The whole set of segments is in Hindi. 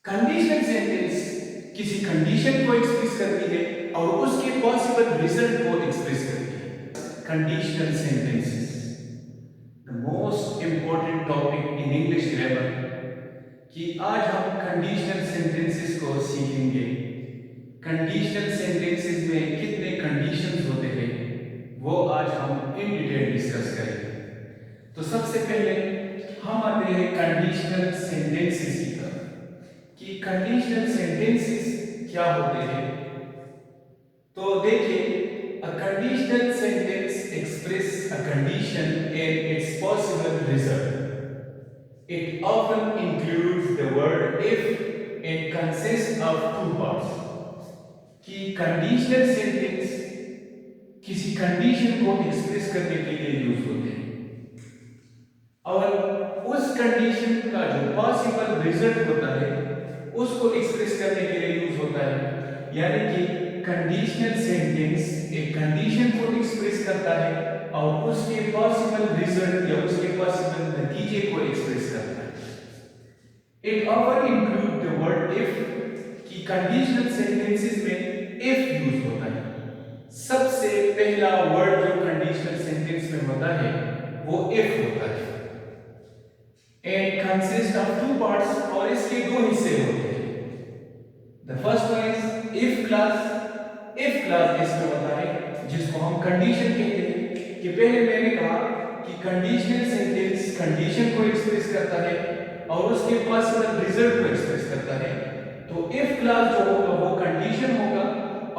कंडीशनल सेंटेंस किसी कंडीशन को एक्सप्रेस करती है और उसके पॉसिबल रिजल्ट को एक्सप्रेस करती है। Conditional sentences the most important topic in English grammar कि आज हम कंडीशनल सेंटेंसेस को सीखेंगे। कंडीशनल सेंटेंसेस में कितने कंडीशंस होते हैं वो आज हम इन डिटेल डिस्कस करेंगे। तो सबसे पहले हम आते हैं कंडीशनल सेंटेंसेस की तरफ कि कंडीशनल सेंटेंसेस क्या होते हैं। तो देखिए, a conditional sentence express a condition and it's possible result. It often includes the word if and consist of two parts. कि कंडीशनल सेंटेंस किसी कंडीशन को एक्सप्रेस करने के लिए यूज होते हैं और उस कंडीशन का जो पॉसिबल रिजल्ट होता है उसको एक्सप्रेस करने के लिए यूज होता है। यानी कि कंडीशनल सेंटेंस एक कंडीशन को एक्सप्रेस करता है और उसके पॉसिबल रिजल्ट या उसके पॉसिबल नतीजे को एक्सप्रेस करता है। It often include the word if कि कंडीशनल सेंटेंसेस में इफ यूज होता है। सबसे पहला वर्ड जो कंडीशनल सेंटेंस में होता है वो इफ होता है and consist of two parts और इसके दो हिस्से होते हैं। The first one is if class. If class इसमें होता है जिसको हम कंडीशन कहते हैं कि पहले मैंने कहा कि कंडीशनल सेंटेंस कंडीशन को एक्सप्रेस करता है और उसके पॉसिबल रिजल्ट को एक्सप्रेस करता है। तो इफ क्लास जो होगा वो कंडीशन होगा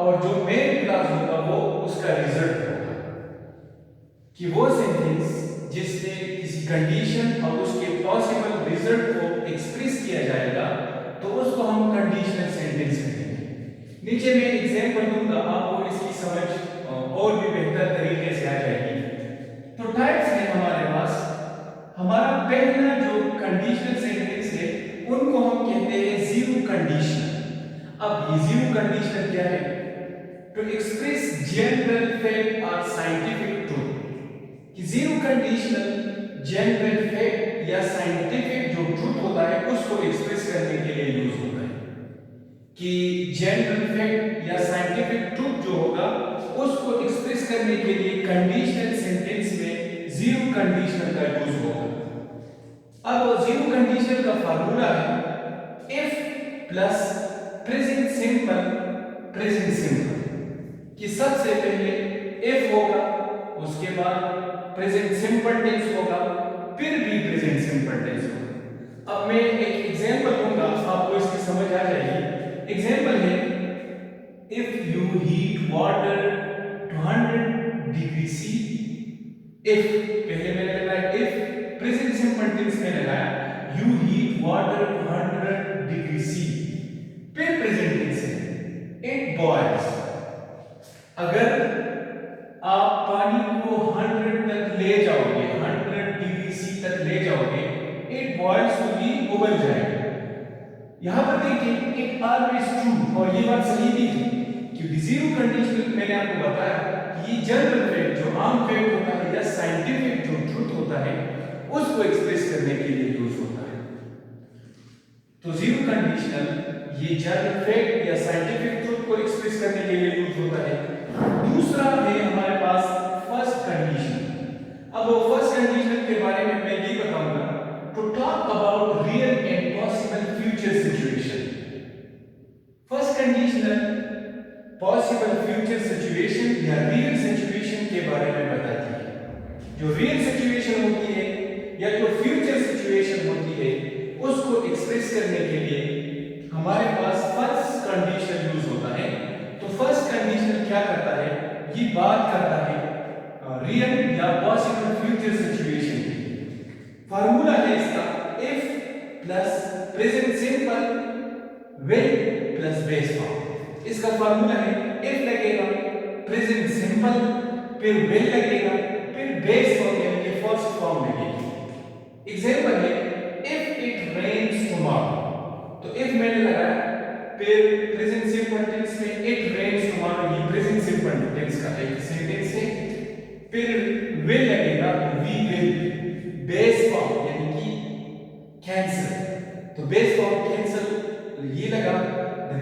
और जो मेन क्लास होगा वो उसका रिजल्ट होगा। कि वो सेंटेंस जिसमें किसी कंडीशन और उसके पॉसिबल रिजल्ट को एक्सप्रेस किया जाएगा तो उसको हम कंडीशनल सेंटेंस कहेंगे। नीचे मैं एग्जांपल दूंगा, आपको इसकी समझ और भी बेहतर तरीके से आ जाएगी। तो टाइप्स है हमारे पास। हमारा पहला जो कंडीशनल सेंटेंस है उनको हम कहते हैं जीरो कंडीशनल। अब ये जीरो कंडीशनल क्या है? टू एक्सप्रेस जनरल फैक्ट और साइंटिफिक ट्रूथ। कि जीरो कंडीशनल जनरल फैक्ट या साइंटिफिक जो ट्रूथ होता है उसको एक्सप्रेस करने के लिए यूज होता है। कि जनरल फैक्ट या साइंटिफिक ट्रूथ जो होगा उसको एक्सप्रेस करने के लिए कंडीशनल सेंटेंस में जीरो कंडीशनल का यूज होगा। अब जीरो कंडीशनल का फार्मूला है if plus present simple present simple. कि सबसे पहले इफ होगा, उसके बाद प्रेजेंट सिंपल टेंस होगा, फिर भी प्रेजेंट सिंपल टेंस होगा। अब मैं एक एग्जांपल दूंगा, आपको इसकी समझ आ जाएगी। एग्जांपल है if you heat water to 100 degree C. If पहले मैंने लगाया इफ, प्रेजेंट सिंपल टेंस में लगाया you heat water to 100 degree C, फिर प्रेजेंट टेंस है इट बॉयल्स। अगर आप पानी को 100 तक ले जाओगे, 100 डिग्री सी तक ले जाओगे, इट बॉयल्स टू बी उबल जाएगा। यहां पर देखिए इट ऑलवेज ट्रू, और ये बात सही भी है क्योंकि जीरो कंडीशनल मैंने आपको बताया ये जनरल फैक्ट जो आम फैक्ट होता है या साइंटिफिक जो ट्रूथ होता है उसको एक्सप्रेस करने के लिए यूज होता है। तो जीरो कंडीशनल ये जनरल फैक्ट या साइंटिफिक ट्रूथ को एक्सप्रेस करने के लिए यूज होता है। दूसरा है हमारे पास फर्स्ट कंडीशन। अब वो फर्स्ट कंडीशन के बारे में मैं ये बताऊंगा to talk about real and possible future situation. First conditional possible future situation या रियल सिचुएशन के बारे में बताती है। जो रियल सिचुएशन होती है या जो फ्यूचर सिचुएशन होती है उसको एक्सप्रेस करने के लिए हमारे पास फर्स्ट कंडीशन यूज होता है। तो फर्स्ट कंडीशन क्या करता है? ये बात करता है रियल या पॉसिबल फ्यूचर सिचुएशन की। फार्मूला है इसका if plus present simple will plus base form. इसका फार्मूला है इफ लगेगा, प्रेजेंट सिंपल, फिर विल लगेगा, फिर बेस फॉर्म यानी कि फर्स्ट फॉर्म लगेगी। एग्जांपल है इफ इट रेन्स टुमारो। तो इफ मैंने लगाया, फिर प्रेजेंट सिंपल टेंस में इट रेन्स टुमारो, ये प्रेजेंट सिंपल टेंस का एक सेंटेंस है। फिर विल लगेगा, वी विल, बेस फॉर्म यानी कि कैंसल। तो base form cancel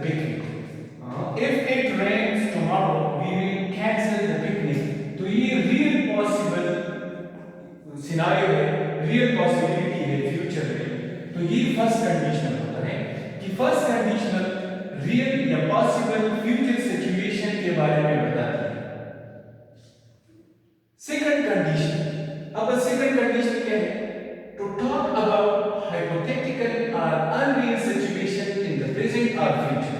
picnic. If it rains tomorrow, we will cancel the picnic. तो ये real possible सिनारियो है, रियल पॉसिबिलिटी है फ्यूचर में। तो ये फर्स्ट कंडीशनल होता है कि फर्स्ट कंडीशनल रियल या पॉसिबल फ्यूचर सिचुएशन के बारे में बताती है। सेकंड कंडीशन, अब सेकंड कंडीशन क्या है? टू टॉक अबाउट हाइपोथेटिकल और unreal situation in the present और फ्यूचर।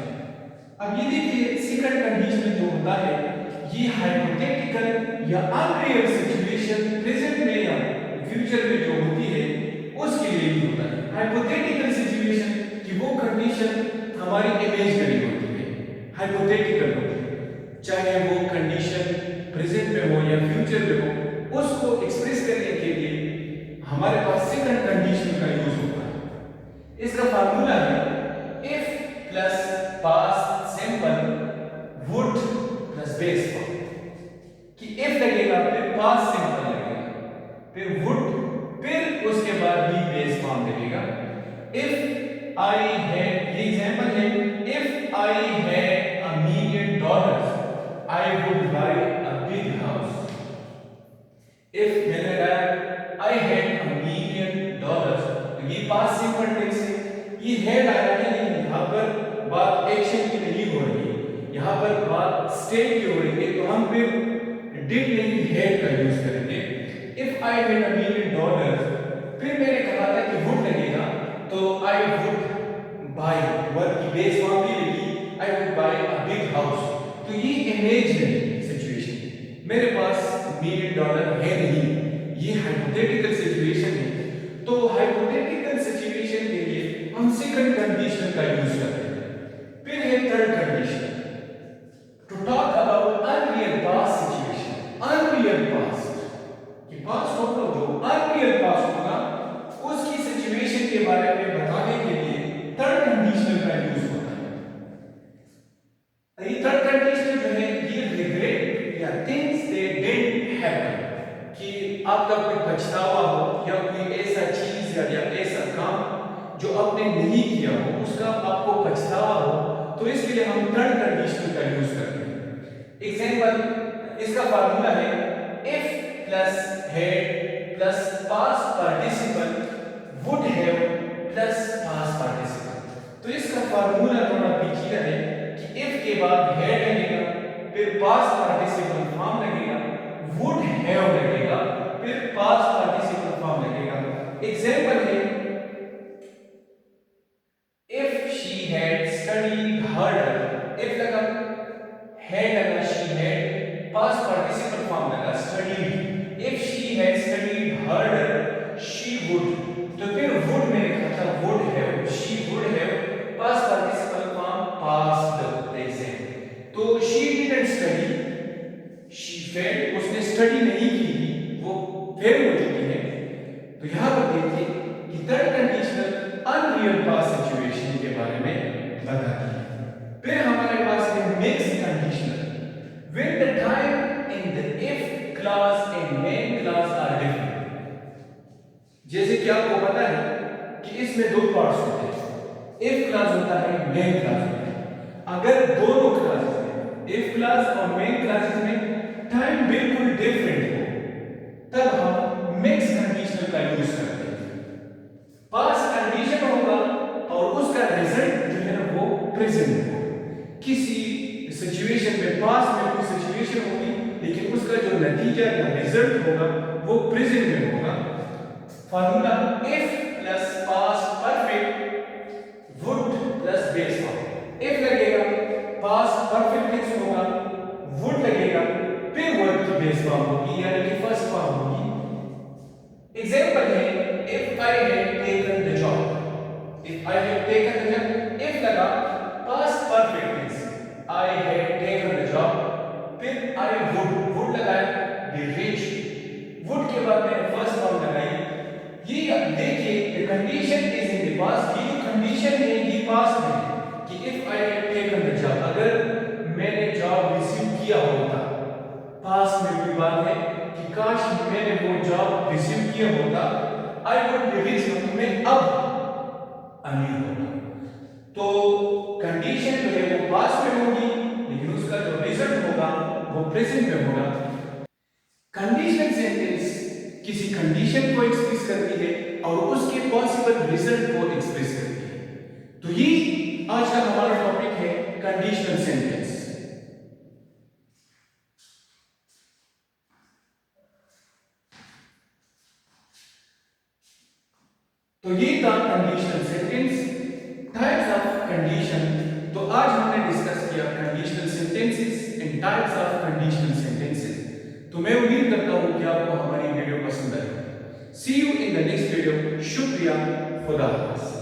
अब ये देखिए सेकंड कंडीशन जो होता है ये हाइपोथेटिकल या अनरियल सिचुएशन प्रेजेंट में या फ्यूचर में जो होती है उसके लिए भी होता है। हाइपोथेटिकल सिचुएशन कि वो कंडीशन हमारी इमेजिनरी होती है, हाइपोथेटिकल होती है, चाहे वो कंडीशन प्रेजेंट में हो या फ्यूचर में हो, उसको एक्सप्रेस करने के लिए हमारे पास सेकंड कंडीशन का यूज होता है। इसका फार्मूला है if plus past simple would plus base form, कि इफ लगेगा फिर पास्ट सिंपल लगेगा फिर वुड फिर उसके बाद भी बेस फॉर्म लगेगा। इफ आई हैड, ये एग्जांपल है, if I had $1 million I would buy a big house. If मैंने लगाया आई हैड $1 million, तो ये पास्ट सिंपल टेंस है, ये हैड आया है लेकिन यहां पर बात एक्शन की नहीं हो रही है, यहां पर बात स्टेट की हो रही है, तो हम फिर डिड नहीं हैड का यूज करेंगे। इफ आई हैड $1 million, फिर मैंने कहा था कि वुड लगेगा तो आई वुड बाय, वर्ब की बेस फॉर्म भी लगी, I would buy a big house. तो ये इमेजिनरी सिचुएशन है, मेरे पास $1 million है नहीं, ये हाइपोथेटिकल सिचुएशन है। तो हाइपोथेटिकल सिचुएशन के लिए हम सेकंड कंडीशन का यूज करते हैं। फिर है third condition, to talk about unreal past situation. Unreal past कि पास्ट होगा, जो अनरियल पास्ट होगा उसकी सिचुएशन के बारे में बताने के लिए थर्ड कंडीशन का यूज होता है। ये थर्ड कंडीशन जो है ये रिग्रेट या थिंग्स दे डिडंट हैपन, कि आपका कोई पछतावा हो या कोई ऐसा चीज या ऐसा काम जो आपने नहीं किया हो उसका आपको पछतावा हो, तो इसके लिए हम थर्ड कंडीशन का यूज करते हैं। एग्जांपल, इसका फार्मूला है if plus had plus past participle would have plus past participle. तो इसका फार्मूला थोड़ा पेचीदा है कि इफ के बाद हैड लगेगा फिर पास्ट पार्टिसिपल फॉर्म लगेगा, वुड हैव लगेगा फिर पास्ट पार्टिसिपल फॉर्म लगेगा। एग्जांपल है if she had studied harder, if लगा हैड लगा, she had past participle form लगा studied, if she had studied harder she would, तो फिर वुड में लिखा था would have, she would have past participle form past present. तो she didn't study, she failed, उसने स्टडी नहीं की थी, वो फेल हो चुकी है। तो यहां पर देखिए कि third conditional unreal past situation के बारे में बताती है। फिर हमारे पास है mixed conditional, when the time in the if clause and main clause are different. जैसे कि आपको पता है कि इसमें दो पार्ट्स होते हैं, इफ क्लॉज होता है, मेन क्लॉज होता है। अगर दोनों क्लॉजेस में, इफ क्लॉज और मेन क्लॉजेस में टाइम बिल्कुल डिफरेंट हो, तब हम मिक्स कंडीशनल का यूज करते हैं। पास्ट कंडीशन होगा और उसका रिजल्ट जो है वो प्रेजेंट हो। किसी सिचुएशन में पास्ट में कोई सिचुएशन होगी लेकिन उसका जो नतीजा या रिजल्ट होगा वो प्रेजेंट में होगा। Formula if plus past perfect would plus base form. If लगेगा पास्ट परफेक्ट टेंस होगा, वुड लगेगा फिर वर्ब की बेस फॉर्म होगी यानी कि फर्स्ट फॉर्म होगी। एग्जांपल है if I had taken the job, if I had taken the job, if लगा past perfect tense I had taken the job फिर आई वुड लगाया बी रिच, वुड के बाद मैंने फर्स्ट फॉर्म लगाई। ये देखिए the condition is in the past, ये जो कंडीशन है ये पास्ट में कि if I had taken the job, अगर मैंने जॉब रिसीव किया होता, पास्ट में कोई बात है कि काश मैंने वो जॉब रिसीव किया होता, आई वुड बी रिच, मैं अब अमीर होता। तो कंडीशन जो है वो पास्ट में होगी, लेकिन उसका जो रिजल्ट होगा वो प्रेजेंट में होगा। कंडीशनल सेंटेंस किसी कंडीशन को एक्सप्रेस करती है और उसके पॉसिबल रिजल्ट को एक्सप्रेस करती है। तो ये आज का हमारा टॉपिक है कंडीशनल सेंटेंस। तो ये था conditional sentence, types of condition. तो आज हमने डिस्कस किया conditional sentences and types of conditional sentences. तो मैं उम्मीद करता हूं कि आपको हमारी वीडियो पसंद आई। See you in the next video. शुक्रिया, खुदा हाफिज़।